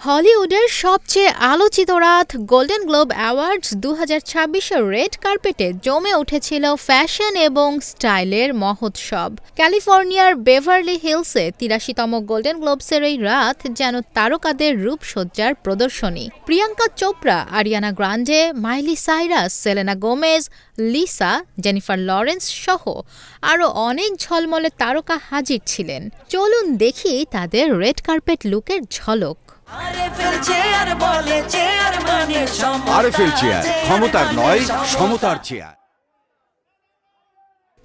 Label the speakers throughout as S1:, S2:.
S1: হলিউডের সবচেয়ে আলোচিত রাত গোল্ডেন গ্লোব অ্যাওয়ার্ডস ২০২৬-এর রেড কার্পেটে জমে উঠেছিল ফ্যাশন এবং স্টাইলের মহোৎসব। ক্যালিফোর্নিয়ার বেভারলি হিলসে ৮৩তম গোল্ডেন গ্লোবসের এই রাত যেন তারকাদের রূপসজ্জার প্রদর্শনী। Priyanka Chopra, Ariana Grande, Miley Cyrus, Selena Gomez, Lisa, Jennifer Lawrence সহ আরও অনেক ঝলমলে তারকা হাজির ছিলেন। চলুন দেখি তাদের রেড কার্পেট লুকের ঝলক।
S2: ক্ষমতার নয়, সমতার চেয়ার।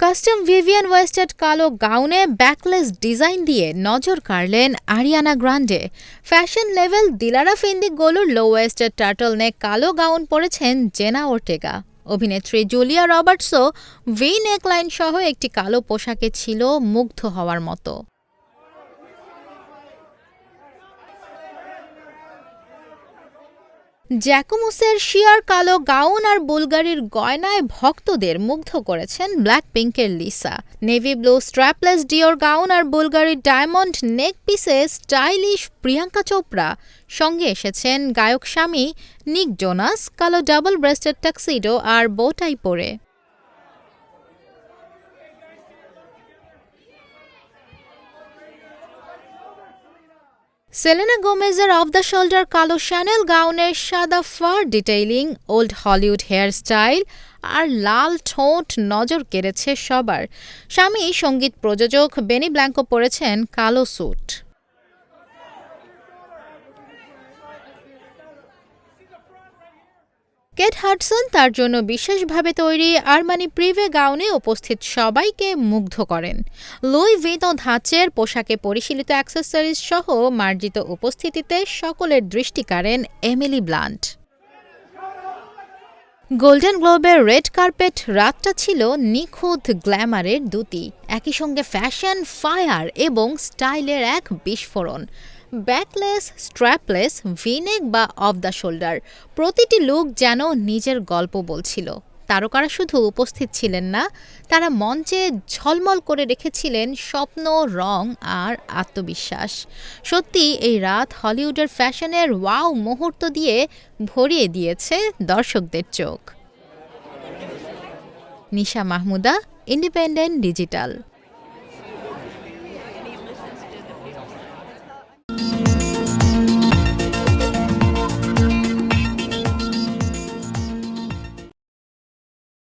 S1: কাস্টম ভিভিয়ান ওয়েস্টেড কালো গাউনে ব্যাকলেস ডিজাইন দিয়ে নজর কাড়লেন Ariana Grande. Fashion level Dilara ফিন্দি গোলুর লো ওয়েস্টেড টার্টল নেক কালো গাউন পরেছেন জেনা ওর্টেগা। অভিনেত্রী জুলিয়া রবার্টসও ভি নেকলাইন সহ একটি কালো পোশাকে ছিল মুগ্ধ হওয়ার মতো। জ্যাকুমোসের শিয়ার কালো গাউন আর বুলগারির গয়নায় ভক্তদের মুগ্ধ করেছেন ব্ল্যাক পিঙ্কের Lisa. Navy blue strapless Dior gown আর বুলগারির ডায়মন্ড নেক পিসে স্টাইলিশ প্রিয়াঙ্কা চোপড়া। সঙ্গে এসেছেন গায়ক স্বামী নিক জোনাস কালো ডাবল ব্রেস্টেড টাক্সিডো আর বোটাই পরে। সেলেনা গোমেজের অফ দ্য শোল্ডার কালো শ্যানেল গাউনের সাদা fur detailing, old Hollywood hair style আর লাল ঠোঁট নজর কেড়েছে সবার। স্বামী সঙ্গীত প্রযোজক বেনি ব্ল্যাঙ্কো পরেছেন কালো স্যুট। কেট হাডসন তার জন্য বিশেষভাবে তৈরি আরমানি প্রিভে গাউনে উপস্থিত সবাইকে মুগ্ধ করেন। লুই ভিতো ধাঁচের পোশাকে পরিশীলিত অ্যাক্সেসরিজ সহ মার্জিত উপস্থিতিতে সকলের দৃষ্টি কাড়েন এমিলি ব্লান্ট। গোল্ডেন গ্লোবের রেড কার্পেট রাতটা ছিল নিখুঁত গ্ল্যামারের দ্যুতি, একই সঙ্গে ফ্যাশন, ফায়ার এবং স্টাইলের এক বিস্ফোরণ। ব্যাকলেস, স্ট্র্যাপলেস, ভিনেক বা অফ দ্য শোল্ডার, প্রতিটি লুক যেন নিজের গল্প বলছিল। তারকারা শুধু উপস্থিত ছিলেন না, তারা মঞ্চে ঝলমল করে রেখেছিলেন স্বপ্ন, রং আর আত্মবিশ্বাস। সত্যি এই রাত হলিউডের ফ্যাশনের ওয়াও মুহূর্ত দিয়ে ভরিয়ে দিয়েছে দর্শকদের চোখ। নিশা মাহমুদা, ইন্ডিপেন্ডেন্ট ডিজিটাল।